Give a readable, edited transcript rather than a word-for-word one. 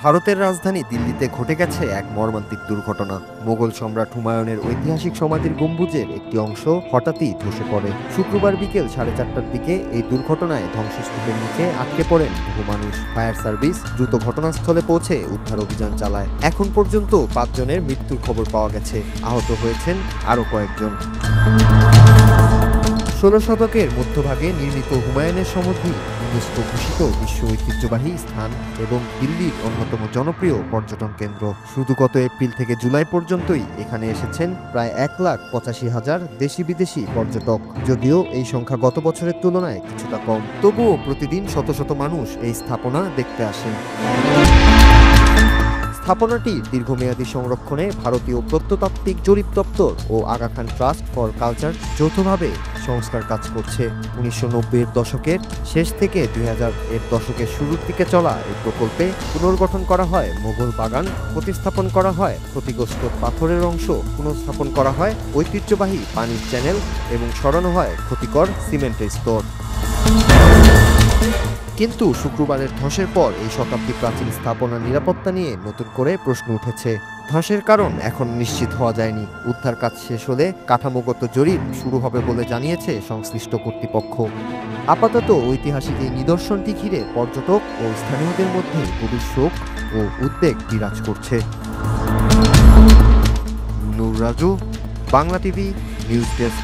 ভারতের রাজধানী দিল্লিতে ঘটে গেছে এক মর্মান্তিক দুর্ঘটনা। মোগল সম্রাট হুমায়ুনের ঐতিহাসিক সমাধির গম্বুজের একটি অংশ হঠাৎই ধসে পড়ে। শুক্রবার বিকেল 4:30টার দিকে এই দুর্ঘটনায় ধ্বংসস্তূপের নিচে আটকে পড়েন বহু মানুষ। ফায়ার সার্ভিস দ্রুত ঘটনাস্থলে পৌঁছে উদ্ধার অভিযান চালায়। এখন পর্যন্ত 5 জনের মৃত্যুর খবর পাওয়া গেছে, আহত হয়েছেন আরও কয়েকজন। 16 শতকের মধ্যভাগে নির্মিত হুমায়ুনের সমাধি ইউনেস্কো ঘোষিত বিশ্ব ঐতিহ্যবাহী স্থান এবং দিল্লির অন্যতম জনপ্রিয় পর্যটন কেন্দ্র। শুধু গত এপ্রিল থেকে জুলাই পর্যন্তই এখানে এসেছেন প্রায় 1,85,000 দেশি বিদেশি পর্যটক। যদিও এই সংখ্যা গত বছরের তুলনায় কিছুটা কম, তবুও প্রতিদিন শত শত মানুষ এই স্থাপনা দেখতে আসেন। স্থাপনাটি দীর্ঘমেয়াদী সংরক্ষণে ভারতীয় প্রত্নতাত্ত্বিক জরিপ দপ্তর ও Aga Khan trust for culture যৌথভাবে সংস্কার কাজ করছে। 1990-এর দশকের শেষ থেকে 2000-এর দশকের শুরুর দিকে চলা এই প্রকল্পে পুনর্গঠন করা হয় মোগল বাগান, প্রতিস্থাপন করা হয় ক্ষতিগ্রস্ত পাথরের অংশ, পুনঃস্থাপন করা হয় ঐতিহ্যবাহী পানির চ্যানেল এবং সরানো হয় ক্ষতিকর সিমেন্টের স্তর। কিন্তু শুক্রবারের ধসের পর এই শতাব্দী প্রাচীন স্থাপনার নিরাপত্তা নিয়ে নতুন করে প্রশ্ন উঠেছে। ধসের কারণ এখন নিশ্চিত হওয়া যায়নি। উদ্ধার কাজ শেষ হলে কাঠামোগত জরিপ শুরু হবে বলে জানিয়েছে সংশ্লিষ্ট কর্তৃপক্ষ। আপাতত ঐতিহাসিক এই নিদর্শনটি ঘিরে পর্যটক ও স্থানীয়দের মধ্যে গভীর শোক ও উদ্বেগ বিরাজ করছে। Nur Raju, Bangla TV news desk.